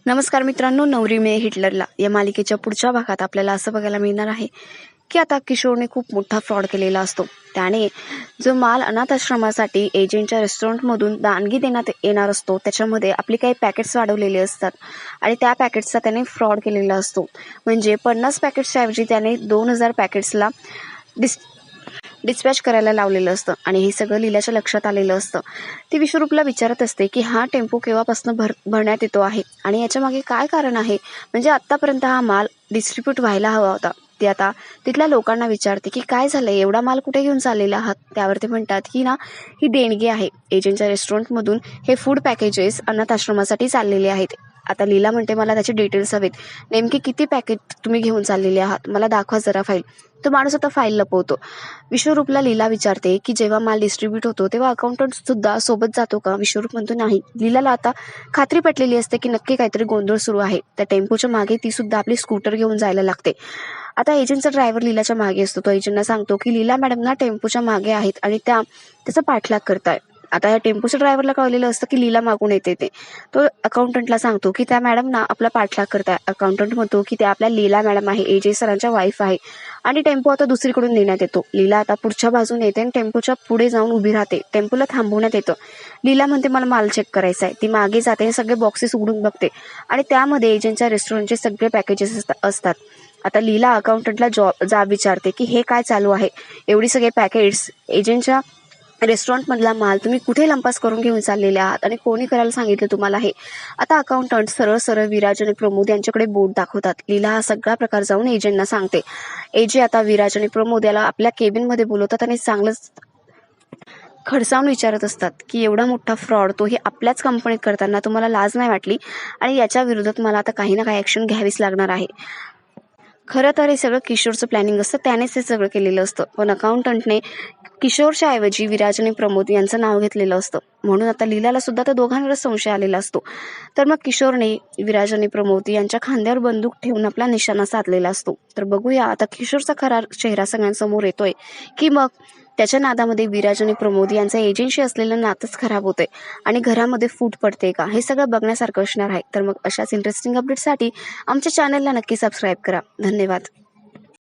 नमस्कार मित्रांनो, नवरी मिळे हिटलरला या मालिकेच्या पुढच्या भागात आपल्याला असं बघायला मिळणार आहे की आता किशोरने खूप मोठा फ्रॉड केलेला असतो. त्याने जो माल अनाथ आश्रमासाठी एजंटच्या रेस्टॉरंटमधून दानगी देण्यात येणार असतो त्याच्यामध्ये आपली काही पॅकेट्स वाढवलेले असतात आणि त्या पॅकेट्सचा त्याने फ्रॉड केलेला असतो. म्हणजे 50 पॅकेट्सच्या ऐवजी त्याने 2000 पॅकेट्सला डिस्पॅच करायला लावलेलं असतं आणि हे सगळं लीलाच्या लक्षात आलेलं असतं. ती विश्वरूपला विचारत असते की हा टेम्पो केव्हापासून भरण्यात येतो आहे आणि याच्या मागे काय कारण आहे. म्हणजे आत्तापर्यंत हा माल डिस्ट्रीब्यूट व्हायला हवा होता. ती आता तिथल्या लोकांना विचारते की काय झालंय, एवढा माल कुठे घेऊन चाललेला आहात. त्यावर ते म्हणतात की ही देणगी आहे. एजंटच्या रेस्टॉरंटमधून हे फूड पॅकेजेस अनाथ आश्रमासाठी चाललेले आहेत. आता लीला म्हणते मला त्याचे डिटेल्स हवेत. नेमके किती पॅकेट तुम्ही घेऊन चाललेले आहात, मला दाखवा जरा फाईल. तो माणूस आता फाईल लपवतो. विश्वरूपला लीला विचारते की जेव्हा माल डिस्ट्रीब्यूट होतो तेव्हा अकाउंटंट सुद्धा सोबत जातो का. विश्वरूप म्हणतो नाही. लीलाला आता खात्री पटलेली असते की नक्की काहीतरी गोंधळ सुरू आहे. त्या टेम्पोच्या मागे ती सुद्धा आपली स्कूटर घेऊन जायला लागते. आता एजंटचा ड्रायव्हर लीलाच्या मागे असतो. तो एजंटना सांगतो की लीला मॅडम ना टेम्पोच्या मागे आहेत आणि त्याचा पाठलाग करताय. आता या टेम्पोच्या ड्रायव्हरला कळलेलं असतं की लीला मागून येते ते. तो अकाउंटंटला सांगतो की त्या मॅडम ना आपला पाठलाग करताय. अकाउंटंट म्हणतो की त्या आपल्या लीला मॅडम आहे, एजे सरांच्या वाईफ आहे आणि टेम्पो आता दुसरीकडून नेण्यात येतो. लीला आता पुढच्या बाजूने येते आणि टेम्पोच्या पुढे जाऊन उभी राहते. टेम्पोला थांबवण्यात येतं. लीला म्हणते मला माल चेक करायचा आहे. ती मागे जाते आणि सगळे बॉक्सेस उघडून बघते आणि त्यामध्ये एजंटच्या रेस्टॉरंटचे सगळे पॅकेजेस असतात. आता लीला अकाउंटंटला जाब विचारते की हे काय चालू आहे. एवढी सगळे पॅकेट्स एजंटच्या रेस्टॉरंटमधला माल तुम्ही कुठे लंपास करून घेऊन चाललेले आहात आणि कोणी करायला सांगितलं तुम्हाला हे. आता अकाउंटंट सरळ सरळ विराज आणि प्रमोद यांच्याकडे बोट दाखवतात. लीला हा सगळा प्रकार जाऊन एजंटना सांगते. एजे आता विराज आणि प्रमोद याला आपल्या केबिनमध्ये बोलवतात आणि चांगलंच खडसावून विचारत असतात की एवढा मोठा फ्रॉड तोही आपल्याच कंपनीत करताना तुम्हाला लाज नाही वाटली. आणि याच्या विरोधात मला आता काही ना काही ऍक्शन घ्यावीच लागणार आहे. खरं तर हे सगळं किशोरचं प्लॅनिंग असतं, त्यानेच हे सगळं केलेलं असतं. पण अकाउंटंटने किशोरच्या ऐवजी विराज आणि प्रमोद यांचं नाव घेतलेलं असतं. म्हणून आता लीलाला सुद्धा त्या दोघांवरच संशय आलेला असतो. तर मग किशोरने विराज आणि प्रमोद यांच्या खांद्यावर बंदूक ठेवून आपला निशाणा साधलेला असतो. तर बघूया आता किशोरचा खरा चेहरा सगळ्यांसमोर येतोय की मग त्याच्या नादामध्ये विराज आणि प्रमोद यांचं एजंटशी असलेलं नातंच खराब होतंय आणि घरामध्ये फूट पडते का, हे सगळं बघण्यासारखं असणार आहे. तर मग अशाच इंटरेस्टिंग अपडेटसाठी आमच्या चॅनलला नक्की सबस्क्राईब करा. धन्यवाद.